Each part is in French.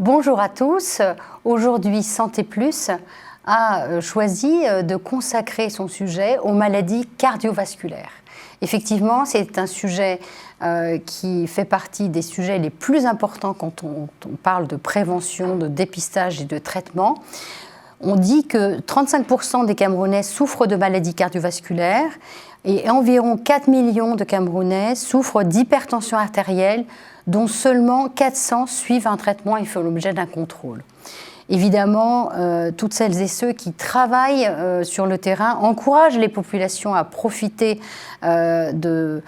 Bonjour à tous. Aujourd'hui, Santé Plus a choisi de consacrer son sujet aux maladies cardiovasculaires. Effectivement, c'est un sujet qui fait partie des sujets les plus importants quand on parle de prévention, de dépistage et de traitement. On dit que 35% des Camerounais souffrent de maladies cardiovasculaires et environ 4 millions de Camerounais souffrent d'hypertension artérielle, dont seulement 400 suivent un traitement et font l'objet d'un contrôle. Évidemment, toutes celles et ceux qui travaillent sur le terrain encouragent les populations à profiter de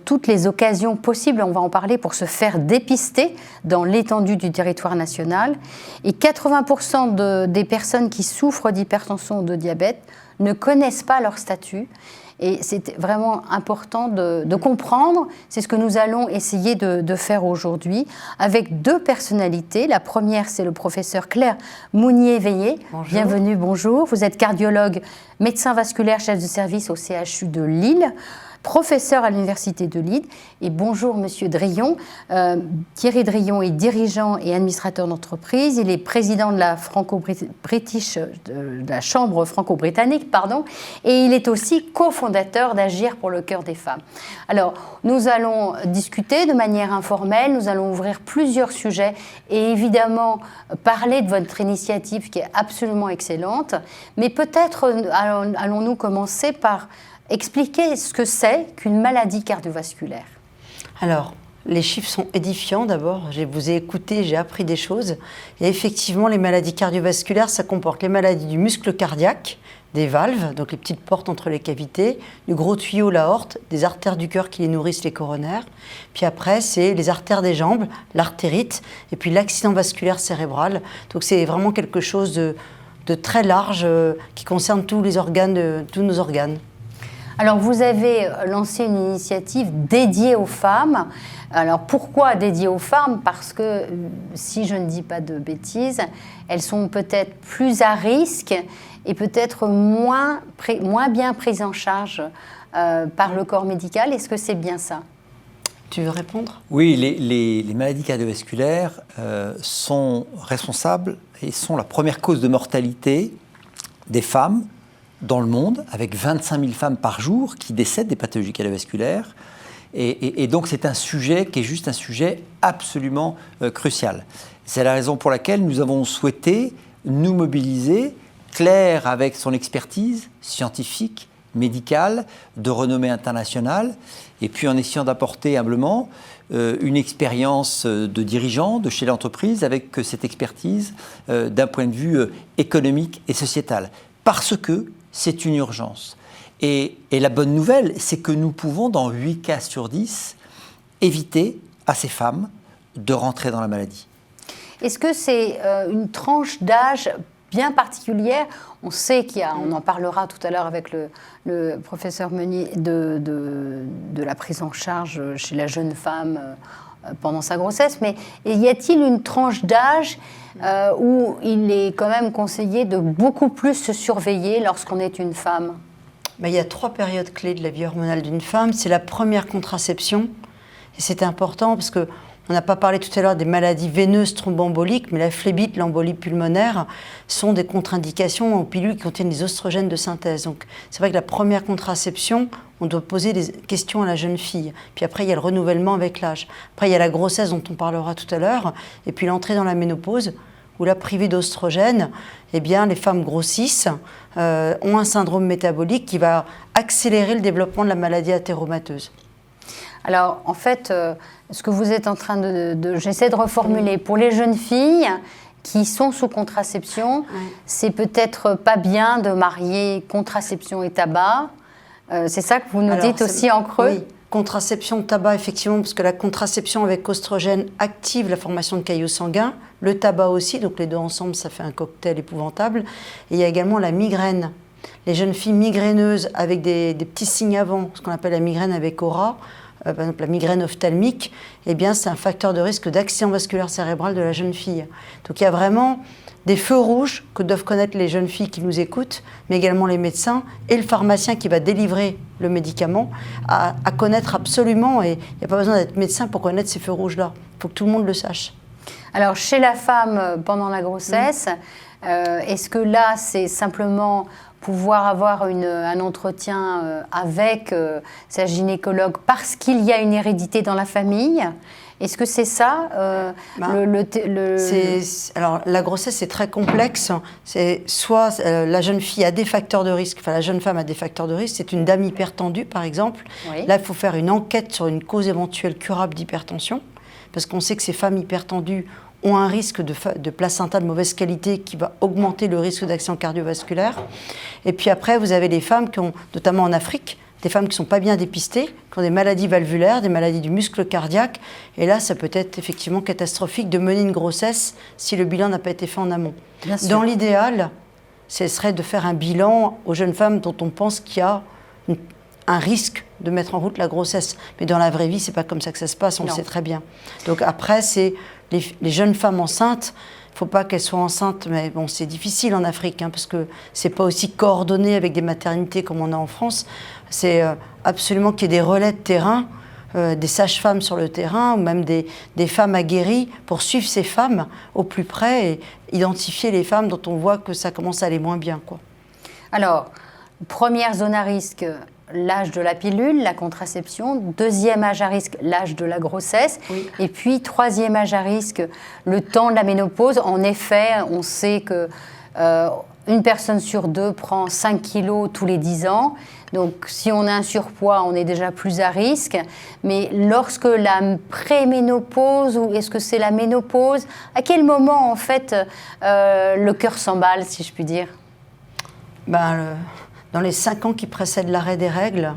toutes les occasions possibles, on va en parler, pour se faire dépister dans l'étendue du territoire national. Et 80% des personnes qui souffrent d'hypertension ou de diabète ne connaissent pas leur statut. Et c'est vraiment important de comprendre. C'est ce que nous allons essayer de faire aujourd'hui avec deux personnalités. La première, c'est le professeur Claire Mounier-Veillé. Bonjour. Bienvenue, bonjour. Vous êtes cardiologue, médecin vasculaire, chef de service au CHU de Lille, professeur à l'Université de Lille. Et bonjour, Monsieur Drillon. Thierry Drillon est dirigeant et administrateur d'entreprise. Il est président de la de la Chambre franco-britannique, pardon, et il est aussi cofondateur d'Agir pour le cœur des femmes. Alors, nous allons discuter de manière informelle, nous allons ouvrir plusieurs sujets et évidemment parler de votre initiative qui est absolument excellente. Mais peut-être allons-nous commencer par expliquer ce que c'est qu'une maladie cardiovasculaire. Alors, les chiffres sont édifiants d'abord. Je vous ai écouté, j'ai appris des choses. Et effectivement, les maladies cardiovasculaires, ça comporte les maladies du muscle cardiaque, des valves, donc les petites portes entre les cavités, du gros tuyau, l'aorte, des artères du cœur qui les nourrissent, les coronaires. Puis après, c'est les artères des jambes, l'artérite, et puis l'accident vasculaire cérébral. Donc c'est vraiment quelque chose de très large qui concerne tous les organes, tous nos organes. Alors, vous avez lancé une initiative dédiée aux femmes. Alors, pourquoi dédiée aux femmes? Parce que, si je ne dis pas de bêtises, elles sont peut-être plus à risque et peut-être moins bien prises en charge par le corps médical. Est-ce que c'est bien ça? Tu veux répondre? Oui, les maladies cardiovasculaires sont responsables et sont la première cause de mortalité des femmes dans le monde, avec 25 000 femmes par jour qui décèdent des pathologies cardiovasculaires. Et donc, c'est un sujet qui est juste un sujet absolument crucial. C'est la raison pour laquelle nous avons souhaité nous mobiliser, Claire avec son expertise scientifique, médicale, de renommée internationale, et puis en essayant d'apporter humblement une expérience de dirigeant de chez l'entreprise avec cette expertise d'un point de vue économique et sociétal. Parce que c'est une urgence. Et la bonne nouvelle, c'est que nous pouvons, dans 8 cas sur 10, éviter à ces femmes de rentrer dans la maladie. Est-ce que c'est une tranche d'âge bien particulière? On sait on en parlera tout à l'heure avec le professeur Meunier, de la prise en charge chez la jeune femme pendant sa grossesse, mais y a-t-il une tranche d'âge où il est quand même conseillé de beaucoup plus se surveiller lorsqu'on est une femme? Il y a 3 périodes clés de la vie hormonale d'une femme. C'est la première contraception, et c'est important parce qu'on n'a pas parlé tout à l'heure des maladies veineuses thromboemboliques, mais la phlébite, l'embolie pulmonaire sont des contre-indications aux pilules qui contiennent des oestrogènes de synthèse. Donc c'est vrai que la première contraception, on doit poser des questions à la jeune fille. Puis après, il y a le renouvellement avec l'âge. Après, il y a la grossesse dont on parlera tout à l'heure, et puis l'entrée dans la ménopause, où là, privée d'oestrogènes, eh bien, les femmes grossissent, ont un syndrome métabolique qui va accélérer le développement de la maladie athéromateuse. Alors, en fait, ce que vous êtes en train j'essaie de reformuler. Pour les jeunes filles qui sont sous contraception, c'est peut-être pas bien de marier contraception et tabac. C'est ça que vous nous dites aussi en creux? Oui, contraception, tabac, effectivement, parce que la contraception avec oestrogène active la formation de caillots sanguins, le tabac aussi, donc les deux ensemble, ça fait un cocktail épouvantable. Et il y a également la migraine. Les jeunes filles migraineuses avec des petits signes avant, ce qu'on appelle la migraine avec aura, par exemple la migraine ophtalmique, eh bien c'est un facteur de risque d'accident vasculaire cérébral de la jeune fille. Donc il y a vraiment des feux rouges que doivent connaître les jeunes filles qui nous écoutent, mais également les médecins et le pharmacien qui va délivrer le médicament à connaître absolument. Et il n'y a pas besoin d'être médecin pour connaître ces feux rouges-là. Il faut que tout le monde le sache. Alors, chez la femme, pendant la grossesse, est-ce que là, c'est simplement pouvoir avoir un entretien avec sa gynécologue parce qu'il y a une hérédité dans la famille? Est-ce que c'est ça Alors, la grossesse, c'est très complexe. C'est soit la jeune fille a des facteurs de risque, enfin la jeune femme a des facteurs de risque. C'est une dame hypertendue, par exemple. Oui. Là, il faut faire une enquête sur une cause éventuelle curable d'hypertension, parce qu'on sait que ces femmes hypertendues ont un risque de placenta de mauvaise qualité qui va augmenter le risque d'accident cardiovasculaire. Et puis après, vous avez les femmes qui ont, notamment en Afrique, des femmes qui ne sont pas bien dépistées, qui ont des maladies valvulaires, des maladies du muscle cardiaque. Et là, ça peut être effectivement catastrophique de mener une grossesse si le bilan n'a pas été fait en amont. Dans l'idéal, ce serait de faire un bilan aux jeunes femmes dont on pense qu'il y a un risque de mettre en route la grossesse. Mais dans la vraie vie, ce n'est pas comme ça que ça se passe, on le sait très bien. Donc après, c'est les jeunes femmes enceintes. Il ne faut pas qu'elles soient enceintes, mais bon, c'est difficile en Afrique, parce que ce n'est pas aussi coordonné avec des maternités comme on a en France. C'est absolument qu'il y ait des relais de terrain, des sages-femmes sur le terrain, ou même des femmes aguerries pour suivre ces femmes au plus près et identifier les femmes dont on voit que ça commence à aller moins bien, quoi. Alors, première zone à risque, l'âge de la pilule, la contraception. Deuxième âge à risque, l'âge de la grossesse. Oui. Et puis, troisième âge à risque, le temps de la ménopause. En effet, on sait que une personne sur deux prend 5 kilos tous les 10 ans. Donc, si on a un surpoids, on est déjà plus à risque. Mais lorsque la préménopause, ou est-ce que c'est la ménopause, à quel moment, en fait, le cœur s'emballe, si je puis dire? Dans les 5 ans qui précèdent l'arrêt des règles,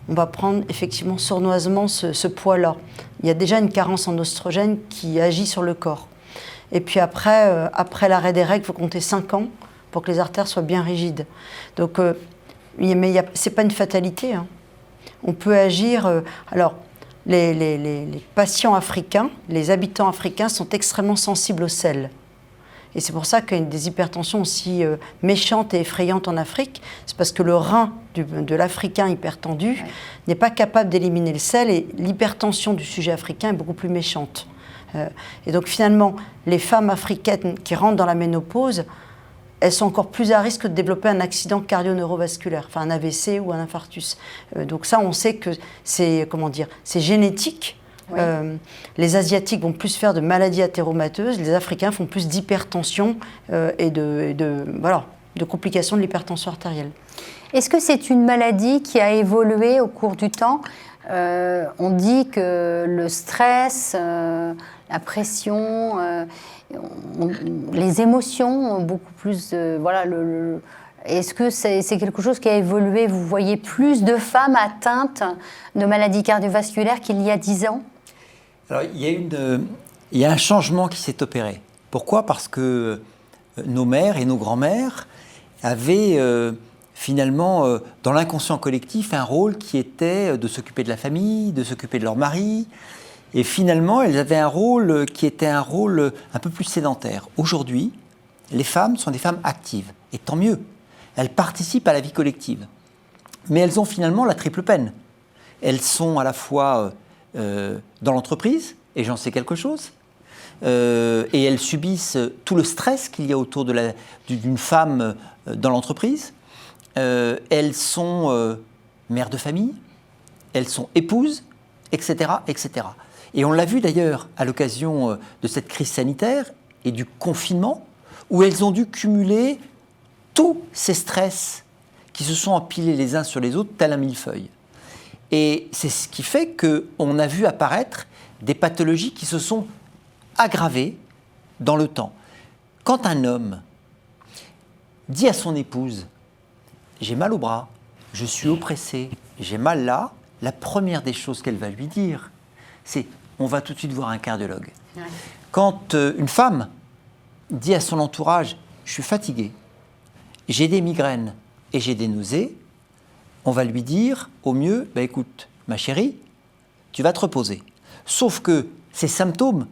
on va prendre effectivement sournoisement ce poids-là. Il y a déjà une carence en oestrogène qui agit sur le corps. Et puis après l'arrêt des règles, il faut compter 5 ans pour que les artères soient bien rigides. Donc, mais ce n'est pas une fatalité. On peut agir... alors, les patients africains, les habitants africains sont extrêmement sensibles au sel. Et c'est pour ça qu'il y a des hypertensions aussi méchantes et effrayantes en Afrique. C'est parce que le rein de l'Africain hypertendu n'est pas capable d'éliminer le sel, et l'hypertension du sujet africain est beaucoup plus méchante. Et donc finalement, les femmes africaines qui rentrent dans la ménopause, elles sont encore plus à risque de développer un accident cardio-neurovasculaire, enfin un AVC ou un infarctus. Donc ça, on sait que c'est génétique. Oui. Les Asiatiques vont plus faire de maladies athéromateuses, les Africains font plus d'hypertension et de complications de l'hypertension artérielle. Est-ce que c'est une maladie qui a évolué au cours du temps? On dit que le stress, la pression, les émotions ont beaucoup plus... Est-ce que c'est quelque chose qui a évolué? Vous voyez plus de femmes atteintes de maladies cardiovasculaires qu'il y a 10 ans? Alors, il y a un changement qui s'est opéré. Pourquoi? Parce que nos mères et nos grands-mères avaient finalement, dans l'inconscient collectif, un rôle qui était de s'occuper de la famille, de s'occuper de leur mari. Et finalement, elles avaient un rôle qui était un rôle un peu plus sédentaire. Aujourd'hui, les femmes sont des femmes actives. Et tant mieux. Elles participent à la vie collective. Mais elles ont finalement la triple peine. Elles sont à la fois dans l'entreprise, et j'en sais quelque chose, et elles subissent tout le stress qu'il y a autour d'une femme dans l'entreprise. Elles sont mères de famille, elles sont épouses, etc., etc. Et on l'a vu d'ailleurs à l'occasion de cette crise sanitaire et du confinement, où elles ont dû cumuler tous ces stress qui se sont empilés les uns sur les autres, tel un millefeuille. Et c'est ce qui fait qu'on a vu apparaître des pathologies qui se sont aggravées dans le temps. Quand un homme dit à son épouse « j'ai mal au bras, je suis oppressé, j'ai mal là », la première des choses qu'elle va lui dire, c'est « on va tout de suite voir un cardiologue ». Ouais. Quand une femme dit à son entourage « je suis fatiguée, j'ai des migraines et j'ai des nausées », on va lui dire au mieux « écoute, ma chérie, tu vas te reposer ». Sauf que ces symptômes,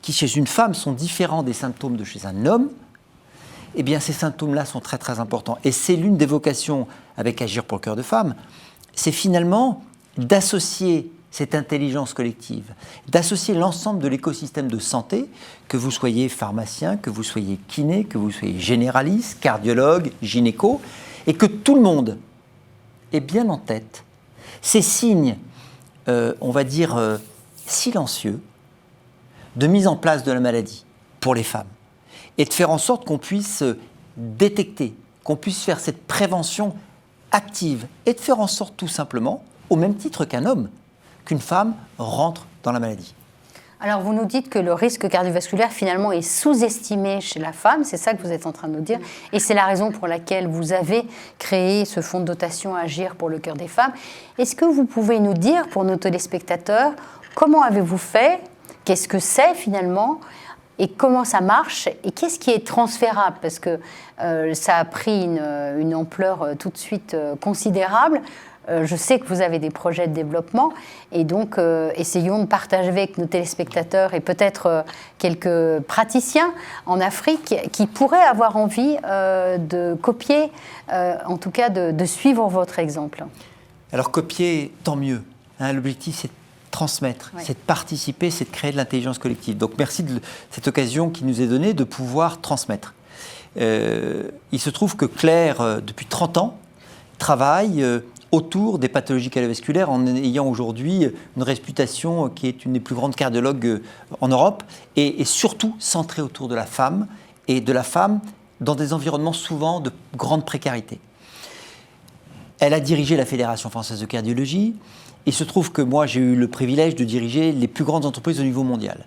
qui chez une femme sont différents des symptômes de chez un homme, eh bien ces symptômes-là sont très très importants. Et c'est l'une des vocations avec Agir pour le cœur de femme, c'est finalement d'associer cette intelligence collective, d'associer l'ensemble de l'écosystème de santé, que vous soyez pharmacien, que vous soyez kiné, que vous soyez généraliste, cardiologue, gynéco, et que tout le monde ait bien en tête ces signes, on va dire, silencieux, de mise en place de la maladie pour les femmes, et de faire en sorte qu'on puisse détecter, qu'on puisse faire cette prévention active, et de faire en sorte tout simplement, au même titre qu'un homme, qu'une femme rentre dans la maladie. Alors vous nous dites que le risque cardiovasculaire finalement est sous-estimé chez la femme, c'est ça que vous êtes en train de nous dire, et c'est la raison pour laquelle vous avez créé ce fonds de dotation Agir pour le cœur des femmes. Est-ce que vous pouvez nous dire, pour nos téléspectateurs, comment avez-vous fait, qu'est-ce que c'est finalement, et comment ça marche, et qu'est-ce qui est transférable, parce que ça a pris une ampleur tout de suite considérable. Je sais que vous avez des projets de développement et donc essayons de partager avec nos téléspectateurs et peut-être quelques praticiens en Afrique qui pourraient avoir envie de copier, en tout cas de suivre votre exemple. Alors copier, tant mieux. Hein, l'objectif, c'est de transmettre, c'est de participer, c'est de créer de l'intelligence collective. Donc merci de cette occasion qui nous est donnée de pouvoir transmettre. Il se trouve que Claire, depuis 30 ans, travaille autour des pathologies cardiovasculaires en ayant aujourd'hui une réputation qui est une des plus grandes cardiologues en Europe et surtout centrée autour de la femme et de la femme dans des environnements souvent de grande précarité. Elle a dirigé la Fédération française de cardiologie. Il se trouve que moi j'ai eu le privilège de diriger les plus grandes entreprises au niveau mondial.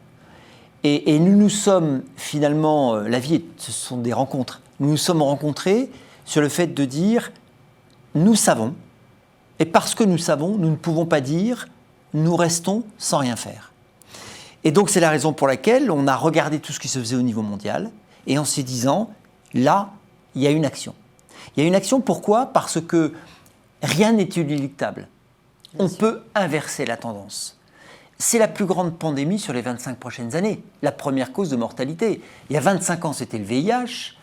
Et nous nous sommes finalement, la vie ce sont des rencontres, nous nous sommes rencontrés sur le fait de dire nous savons. Et parce que nous savons, nous ne pouvons pas dire « nous restons sans rien faire ». Et donc c'est la raison pour laquelle on a regardé tout ce qui se faisait au niveau mondial et en se disant « là, il y a une action ». Il y a une action, pourquoi ? Parce que rien n'est inéluctable. On peut inverser la tendance. C'est la plus grande pandémie sur les 25 prochaines années, la première cause de mortalité. Il y a 25 ans, c'était le VIH.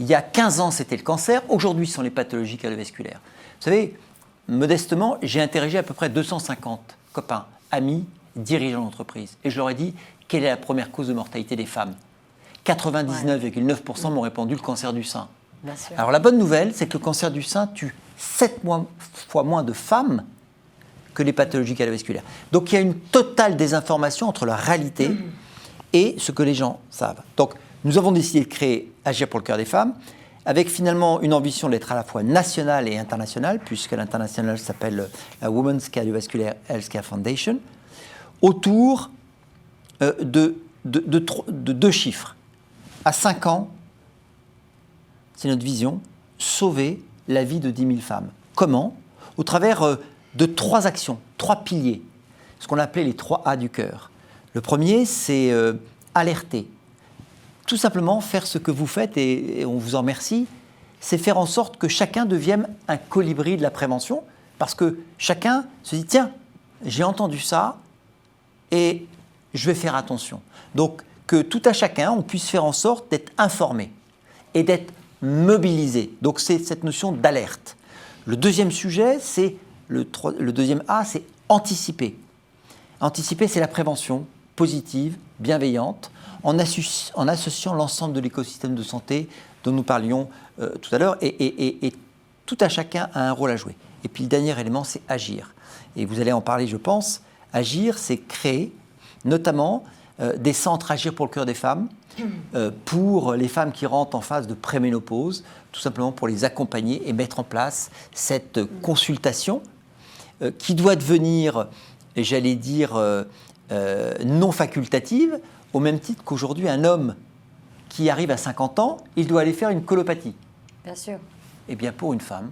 Il y a 15 ans, c'était le cancer. Aujourd'hui, ce sont les pathologies cardiovasculaires. Vous savez, modestement, j'ai interrogé à peu près 250 copains, amis, dirigeants d'entreprise. Et je leur ai dit, quelle est la première cause de mortalité des femmes ? 99,9% m'ont répondu le cancer du sein. Alors la bonne nouvelle, c'est que le cancer du sein tue 7 fois moins de femmes que les pathologies cardiovasculaires. Donc il y a une totale désinformation entre la réalité et ce que les gens savent. Donc nous avons décidé de créer Agir pour le cœur des femmes, avec finalement une ambition d'être à la fois nationale et internationale, puisque l'international s'appelle la Women's Cardiovascular Healthcare Foundation, autour de 2 chiffres. À 5 ans, c'est notre vision, sauver la vie de 10 000 femmes. Comment ? Au travers de 3 actions, 3 piliers, ce qu'on appelait les 3 A du cœur. Le premier, c'est alerter. Tout simplement faire ce que vous faites, et on vous en remercie, c'est faire en sorte que chacun devienne un colibri de la prévention, parce que chacun se dit, tiens, j'ai entendu ça, et je vais faire attention. Donc, que tout à chacun, on puisse faire en sorte d'être informé et d'être mobilisé. Donc, c'est cette notion d'alerte. Le deuxième sujet, c'est le deuxième A, c'est anticiper. Anticiper, c'est la prévention positive, bienveillante, en associant l'ensemble de l'écosystème de santé dont nous parlions tout à l'heure, et tout à chacun a un rôle à jouer. Et puis le dernier élément, c'est agir. Et vous allez en parler, je pense. Agir, c'est créer notamment des centres Agir pour le cœur des femmes, pour les femmes qui rentrent en phase de préménopause, tout simplement pour les accompagner et mettre en place cette consultation qui doit devenir, j'allais dire, non facultative, au même titre qu'aujourd'hui, un homme qui arrive à 50 ans, il doit aller faire une colopathie. Bien sûr. Eh bien, pour une femme,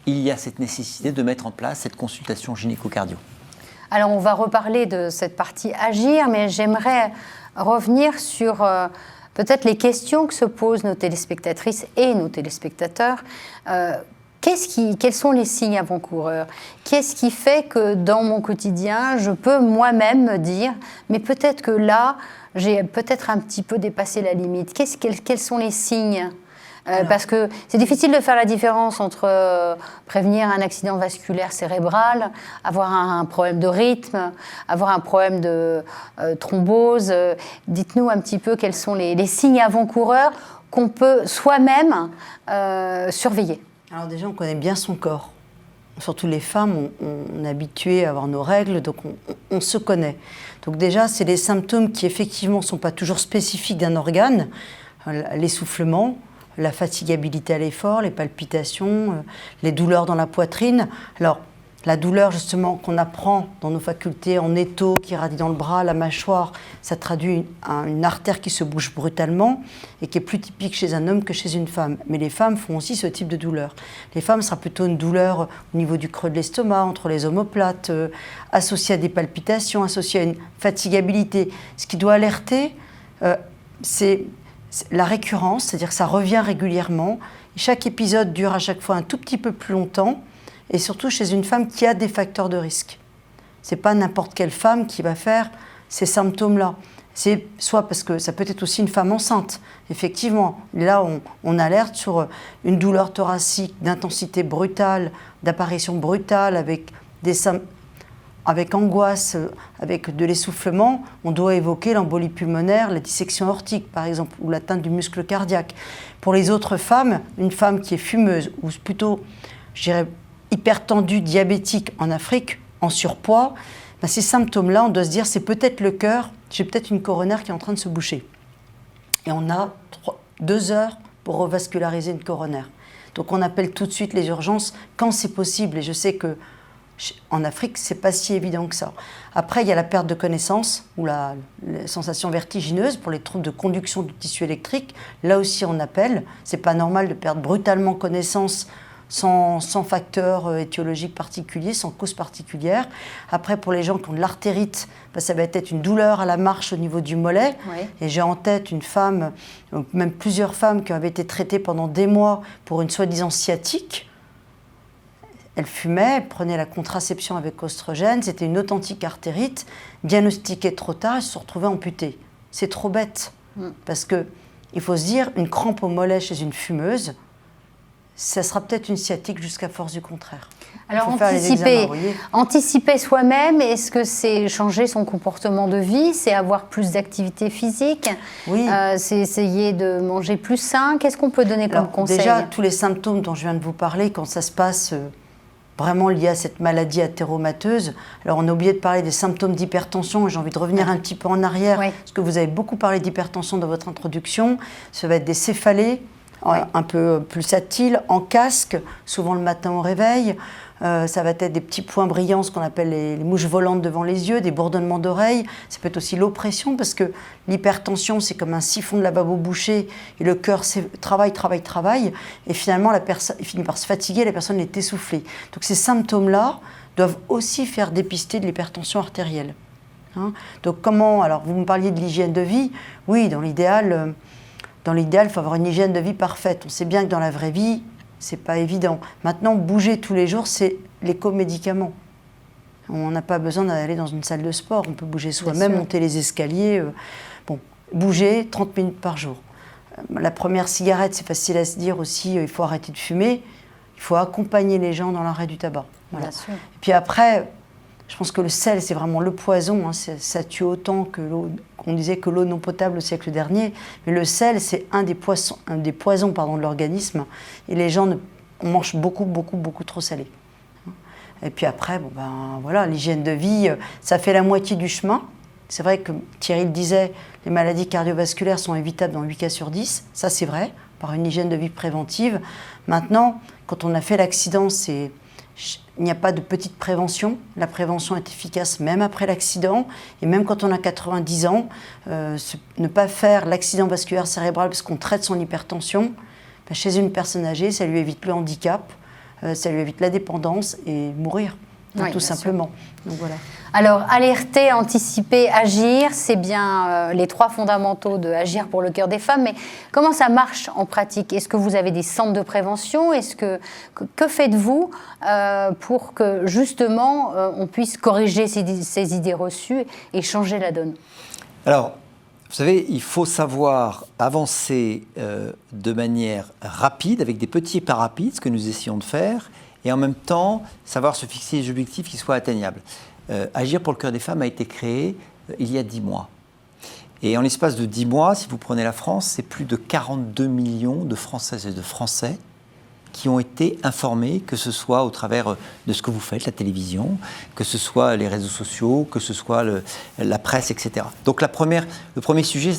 il y a cette nécessité de mettre en place cette consultation gynéco-cardio. Alors, on va reparler de cette partie agir, mais j'aimerais revenir sur peut-être les questions que se posent nos téléspectatrices et nos téléspectateurs. Quels sont les signes avant-coureurs ? Qu'est-ce qui fait que dans mon quotidien, je peux moi-même me dire, mais peut-être que là, j'ai peut-être un petit peu dépassé la limite. Quels sont les signes Parce que c'est difficile de faire la différence entre prévenir un accident vasculaire cérébral, avoir un problème de rythme, avoir un problème de thrombose. Dites-nous un petit peu quels sont les signes avant-coureurs qu'on peut soi-même surveiller. Alors déjà, on connaît bien son corps. Surtout les femmes, on est habitué à avoir nos règles, donc on se connaît. Donc déjà, c'est des symptômes qui effectivement ne sont pas toujours spécifiques d'un organe, l'essoufflement, la fatigabilité à l'effort, les palpitations, les douleurs dans la poitrine. Alors, la douleur justement qu'on apprend dans nos facultés en étau, qui irradie dans le bras, la mâchoire, ça traduit une artère qui se bouge brutalement et qui est plus typique chez un homme que chez une femme. Mais les femmes font aussi ce type de douleur. Les femmes, ce sera plutôt une douleur au niveau du creux de l'estomac, entre les omoplates, associée à des palpitations, associée à une fatigabilité. Ce qui doit alerter, c'est la récurrence, c'est-à-dire que ça revient régulièrement. Chaque épisode dure à chaque fois un tout petit peu plus longtemps. Et surtout chez une femme qui a des facteurs de risque. Ce n'est pas n'importe quelle femme qui va faire ces symptômes-là. C'est soit parce que ça peut être aussi une femme enceinte. Effectivement, là, on alerte sur une douleur thoracique d'intensité brutale, d'apparition brutale, avec angoisse, avec de l'essoufflement. On doit évoquer l'embolie pulmonaire, la dissection aortique, par exemple, ou l'atteinte du muscle cardiaque. Pour les autres femmes, une femme qui est fumeuse, ou plutôt, je dirais, hypertendue, diabétique en Afrique, en surpoids, ces symptômes-là, on doit se dire c'est peut-être le cœur, j'ai peut-être une coronaire qui est en train de se boucher. Et on a 2 heures pour revasculariser une coronaire. Donc on appelle tout de suite les urgences quand c'est possible. Et je sais qu'en Afrique, c'est pas si évident que ça. Après, il y a la perte de connaissance ou la sensation vertigineuse pour les troubles de conduction du tissu électrique. Là aussi, on appelle. C'est pas normal de perdre brutalement connaissance sans facteur étiologique particulier, sans cause particulière. Après, pour les gens qui ont de l'artérite, ça va être une douleur à la marche au niveau du mollet. Oui. Et j'ai en tête une femme, même plusieurs femmes qui avaient été traitées pendant des mois pour une soi-disant sciatique. Elle fumait, elle prenait la contraception avec oestrogène, c'était une authentique artérite, diagnostiquée trop tard, elle se retrouvait amputée. C'est trop bête, parce qu'il faut se dire, une crampe au mollet chez une fumeuse, ça sera peut-être une sciatique jusqu'à force du contraire. Alors anticiper soi-même, est-ce que c'est changer son comportement de vie, c'est avoir plus d'activité physique, c'est essayer de manger plus sain? Qu'est-ce qu'on peut donner comme conseil? Déjà, tous les symptômes dont je viens de vous parler, quand ça se passe vraiment lié à cette maladie athéromateuse, alors on a oublié de parler des symptômes d'hypertension, et j'ai envie de revenir un petit peu en arrière, parce que vous avez beaucoup parlé d'hypertension dans votre introduction. Ça va être des céphalées, un peu pulsatiles, en casque, souvent le matin au réveil. Ça va être des petits points brillants, ce qu'on appelle les mouches volantes devant les yeux, des bourdonnements d'oreilles. Ça peut être aussi l'oppression, parce que l'hypertension, c'est comme un siphon de lavabo bouché, et le cœur travaille, et finalement, il finit par se fatiguer, la personne est essoufflée. Donc ces symptômes-là doivent aussi faire dépister de l'hypertension artérielle. Donc comment, alors vous me parliez de l'hygiène de vie, oui, dans l'idéal, il faut avoir une hygiène de vie parfaite. On sait bien que dans la vraie vie, c'est pas évident. Maintenant, bouger tous les jours, c'est l'éco-médicament. On n'a pas besoin d'aller dans une salle de sport. On peut bouger soi-même, monter les escaliers. Bouger 30 minutes par jour. La première cigarette, c'est facile à se dire aussi, il faut arrêter de fumer. Il faut accompagner les gens dans l'arrêt du tabac. Voilà. Bien sûr. Et puis après, je pense que le sel, c'est vraiment le poison. Ça tue autant que l'eau. On disait que l'eau non potable au siècle dernier. Mais le sel, c'est un des poisons de l'organisme. Et les gens on mange beaucoup trop salé. Et puis après, l'hygiène de vie, ça fait la moitié du chemin. C'est vrai que Thierry le disait, les maladies cardiovasculaires sont évitables dans 8 cas sur 10. Ça, c'est vrai, par une hygiène de vie préventive. Maintenant, quand on a fait l'accident, il n'y a pas de petite prévention. La prévention est efficace même après l'accident. Et même quand on a 90 ans, ne pas faire l'accident vasculaire cérébral parce qu'on traite son hypertension, chez une personne âgée, ça lui évite le handicap, ça lui évite la dépendance et mourir, tout simplement. Donc, voilà. Alors, alerter, anticiper, agir, c'est bien les 3 fondamentaux de Agir pour le cœur des femmes. Mais comment ça marche en pratique? Est-ce que vous avez des centres de prévention? Que faites-vous pour que, justement, on puisse corriger ces idées reçues et changer la donne? Alors, Vous savez, il faut savoir avancer de manière rapide, avec des petits pas rapides, ce que nous essayons de faire, et en même temps, savoir se fixer des objectifs qui soient atteignables. Agir pour le cœur des femmes a été créé il y a 10 mois. Et en l'espace de 10 mois, si vous prenez la France, c'est plus de 42 millions de Françaises et de Français qui ont été informés, que ce soit au travers de ce que vous faites, la télévision, que ce soit les réseaux sociaux, que ce soit la presse, etc. Donc le premier sujet,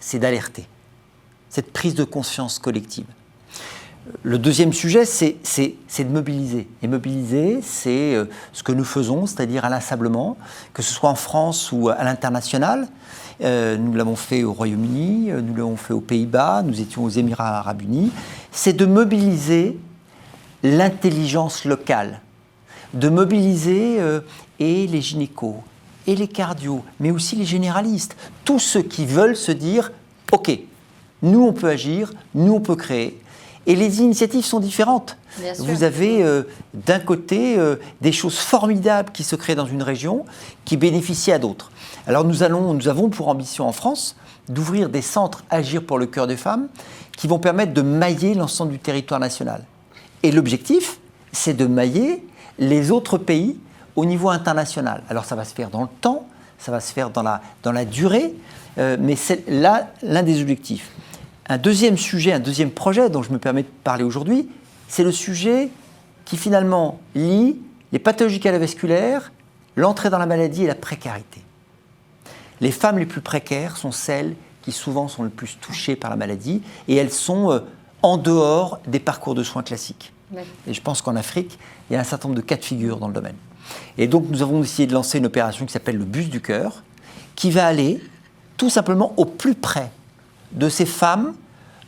c'est d'alerter, cette prise de conscience collective. Le deuxième sujet, c'est de mobiliser. Et mobiliser, c'est ce que nous faisons, c'est-à-dire inlassablement, que ce soit en France ou à l'international. Nous l'avons fait au Royaume-Uni, nous l'avons fait aux Pays-Bas, nous étions aux Émirats arabes unis. C'est de mobiliser l'intelligence locale, de mobiliser et les gynécos, et les cardios, mais aussi les généralistes. Tous ceux qui veulent se dire « Ok, nous on peut agir, nous on peut créer ». Et les initiatives sont différentes. Vous avez d'un côté des choses formidables qui se créent dans une région qui bénéficient à d'autres. Alors nous avons pour ambition en France d'ouvrir des centres Agir pour le cœur des femmes qui vont permettre de mailler l'ensemble du territoire national. Et l'objectif, c'est de mailler les autres pays au niveau international. Alors ça va se faire dans le temps, ça va se faire dans la durée, mais c'est là l'un des objectifs. Un deuxième sujet, un deuxième projet dont je me permets de parler aujourd'hui, c'est le sujet qui finalement lie les pathologies cardiovasculaires, l'entrée dans la maladie et la précarité. Les femmes les plus précaires sont celles qui souvent sont le plus touchées par la maladie et elles sont en dehors des parcours de soins classiques. Oui. Et je pense qu'en Afrique, il y a un certain nombre de cas de figure dans le domaine. Et donc nous avons décidé de lancer une opération qui s'appelle le Bus du cœur, qui va aller tout simplement au plus près de ces femmes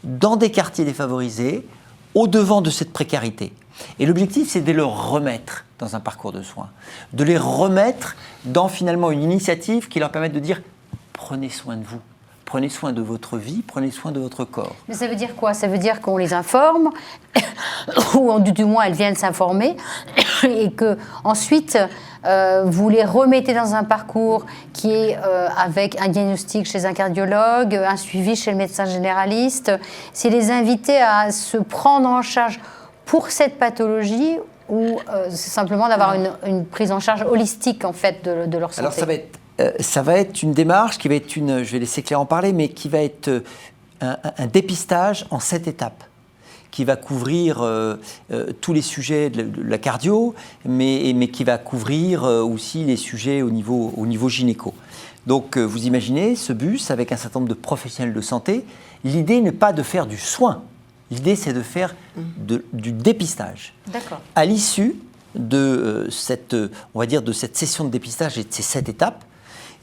dans des quartiers défavorisés, au-devant de cette précarité. Et l'objectif, c'est de les remettre dans un parcours de soins, de les remettre dans finalement une initiative qui leur permette de dire « prenez soin de vous ». Prenez soin de votre vie, prenez soin de votre corps. Mais ça veut dire quoi? Ça veut dire qu'on les informe, ou du moins elles viennent s'informer, et qu'ensuite vous les remettez dans un parcours qui est avec un diagnostic chez un cardiologue, un suivi chez le médecin généraliste. C'est les inviter à se prendre en charge pour cette pathologie ou c'est simplement d'avoir une prise en charge holistique en fait de leur santé. Alors ça va être une démarche qui va être je vais laisser Claire en parler, mais qui va être un dépistage en 7 étapes, qui va couvrir tous les sujets de la cardio, mais qui va couvrir aussi les sujets au niveau gynéco. Donc vous imaginez ce bus avec un certain nombre de professionnels de santé. L'idée n'est pas de faire du soin, l'idée c'est de faire du dépistage. D'accord. À l'issue de cette session de dépistage et de ces 7 étapes,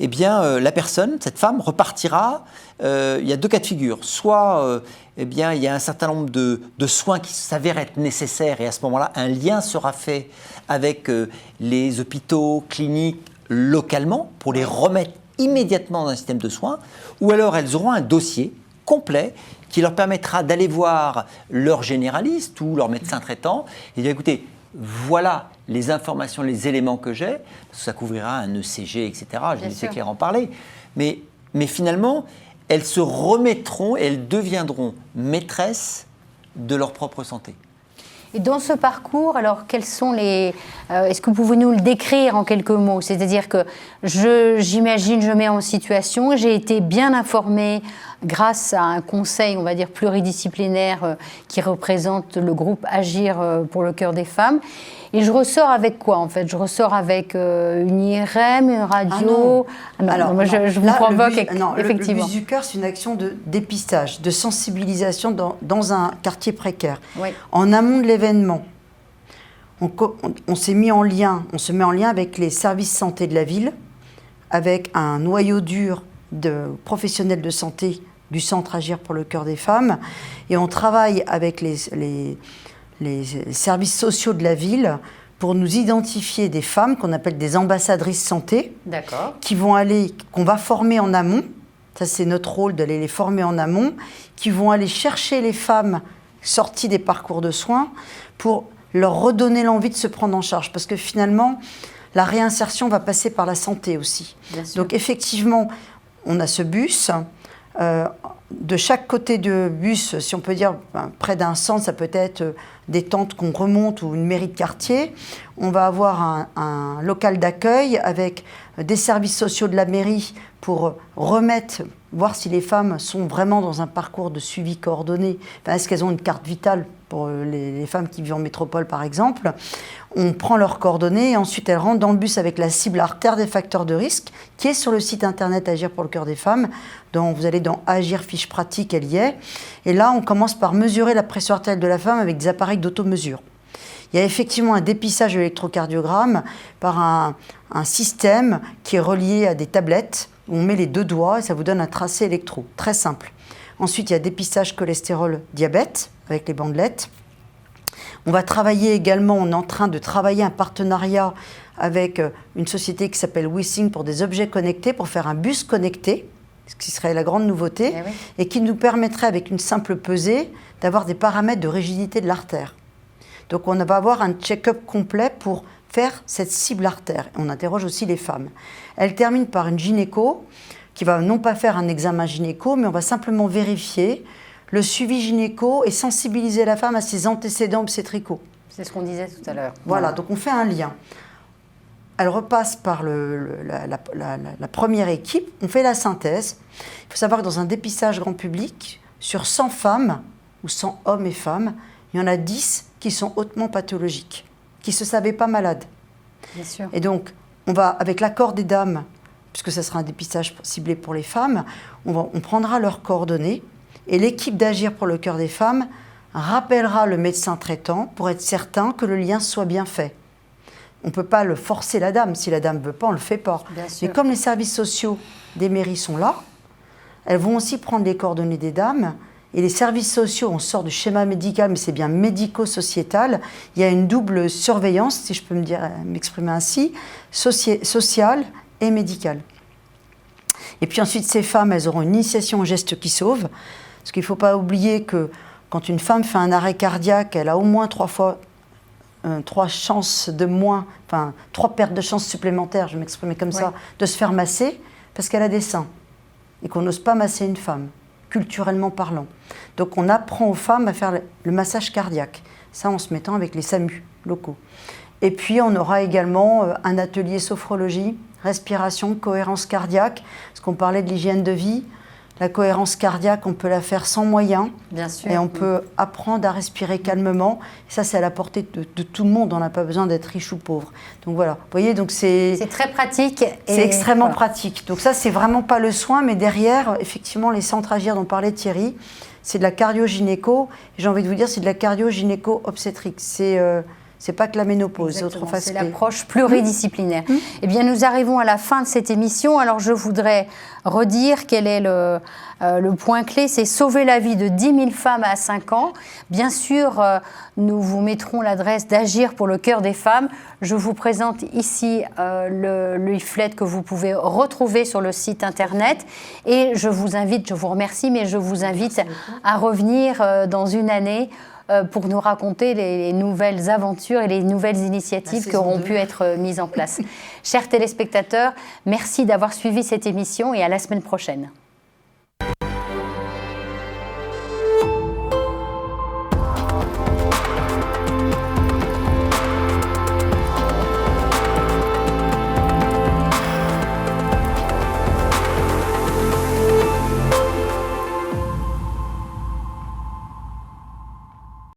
eh bien, la personne, cette femme, repartira. Il y a 2 cas de figure. Soit il y a un certain nombre de soins qui s'avèrent être nécessaires et à ce moment-là, un lien sera fait avec les hôpitaux, cliniques, localement, pour les remettre immédiatement dans un système de soins. Ou alors, elles auront un dossier complet qui leur permettra d'aller voir leur généraliste ou leur médecin traitant et dire, écoutez, voilà les informations, les éléments que j'ai, ça couvrira un ECG, etc. Je vais laisser Claire en parler. Mais finalement, elles se remettront et elles deviendront maîtresses de leur propre santé. Et dans ce parcours, alors quels sont est-ce que vous pouvez nous le décrire en quelques mots? C'est-à-dire que j'imagine, je mets en situation, j'ai été bien informée grâce à un conseil, on va dire, pluridisciplinaire qui représente le groupe Agir pour le cœur des femmes. Et je ressors avec quoi, en fait? Je ressors avec une IRM, une radio. Je vous provoque, effectivement. Le Bus du cœur, c'est une action de dépistage, de sensibilisation dans un quartier précaire. Oui. En amont de l'événement, on se met en lien avec les services santé de la ville, avec un noyau dur de professionnels de santé du centre Agir pour le cœur des femmes, et on travaille avec les services sociaux de la ville pour nous identifier des femmes qu'on appelle des ambassadrices santé, qu'on va former en amont. Ça, c'est notre rôle d'aller les former en amont, qui vont aller chercher les femmes sorties des parcours de soins pour leur redonner l'envie de se prendre en charge. Parce que finalement, la réinsertion va passer par la santé aussi. Donc effectivement, on a ce bus. De chaque côté du bus, si on peut dire près d'un centre, ça peut être des tentes qu'on remonte ou une mairie de quartier. On va avoir un local d'accueil avec des services sociaux de la mairie pour voir si les femmes sont vraiment dans un parcours de suivi coordonné. Enfin, est-ce qu'elles ont une carte vitale pour les femmes qui vivent en métropole, par exemple. On prend leurs coordonnées et ensuite elles rentrent dans le bus avec la cible artère des facteurs de risque qui est sur le site internet Agir pour le cœur des femmes. Vous allez dans Agir fiche pratique, elle y est. Et là, on commence par mesurer la pression artérielle de la femme avec des appareils d'automesure. Il y a effectivement un dépistage de l'électrocardiogramme par un système qui est relié à des tablettes où on met les 2 doigts et ça vous donne un tracé électro, très simple. Ensuite, il y a dépistage cholestérol-diabète avec les bandelettes. On va travailler également, on est en train de travailler un partenariat avec une société qui s'appelle WeSing pour des objets connectés, pour faire un bus connecté, ce qui serait la grande nouveauté, et qui nous permettrait avec une simple pesée d'avoir des paramètres de rigidité de l'artère. Donc on va avoir un check-up complet pour faire cette cible artère. On interroge aussi les femmes. Elle termine par une gynéco qui va non pas faire un examen gynéco, mais on va simplement vérifier le suivi gynéco et sensibiliser la femme à ses antécédents obstétricaux. C'est ce qu'on disait tout à l'heure. Voilà, donc on fait un lien. Elle repasse par la première équipe, on fait la synthèse. Il faut savoir que dans un dépistage grand public, sur 100 femmes, ou 100 hommes et femmes, il y en a 10 qui sont hautement pathologiques, qui ne se savaient pas malades. Bien sûr. Et donc, on va, avec l'accord des dames, puisque ce sera un dépistage ciblé pour les femmes, on prendra leurs coordonnées et l'équipe d'Agir pour le cœur des femmes rappellera le médecin traitant pour être certain que le lien soit bien fait. On ne peut pas le forcer la dame. Si la dame ne veut pas, on ne le fait pas. Mais comme les services sociaux des mairies sont là, elles vont aussi prendre les coordonnées des dames. Et les services sociaux, on sort du schéma médical, mais c'est bien médico-sociétal. Il y a une double surveillance, si je peux m'exprimer ainsi, sociale et médicale. Et puis ensuite, ces femmes, elles auront une initiation au geste qui sauve. Parce qu'il ne faut pas oublier que quand une femme fait un arrêt cardiaque, elle a au moins 3 chances de moins, enfin 3 pertes de chances supplémentaires, je vais m'exprimer comme ça, de se faire masser parce qu'elle a des seins. Et qu'on n'ose pas masser une femme, culturellement parlant. Donc on apprend aux femmes à faire le massage cardiaque. Ça en se mettant avec les SAMU locaux. Et puis on aura également un atelier sophrologie, respiration, cohérence cardiaque, parce qu'on parlait de l'hygiène de vie. La cohérence cardiaque, on peut la faire sans moyens. Bien sûr. Et on peut apprendre à respirer calmement. Et ça, c'est à la portée de tout le monde. On n'a pas besoin d'être riche ou pauvre. Donc voilà. Vous voyez, donc c'est très pratique. C'est extrêmement pratique. Donc ça, c'est vraiment pas le soin, mais derrière, effectivement, les centres Agir dont parlait Thierry, c'est de la cardio-gynéco. Et j'ai envie de vous dire, c'est de la cardio-gynéco-obstétrique. C'est pas que la ménopause, c'est autre face. C'est l'approche pluridisciplinaire. Eh bien, nous arrivons à la fin de cette émission. Alors, je voudrais redire quel est le point clé, c'est sauver la vie de 10 000 femmes à 5 ans. Bien sûr, nous vous mettrons l'adresse d'Agir pour le cœur des femmes. Je vous présente ici le leaflet que vous pouvez retrouver sur le site internet. Et je vous invite, je vous remercie, mais je vous invite à revenir dans une année pour nous raconter les nouvelles aventures et les nouvelles initiatives qui auront pu être mises en place. Chers téléspectateurs, merci d'avoir suivi cette émission et à la semaine prochaine.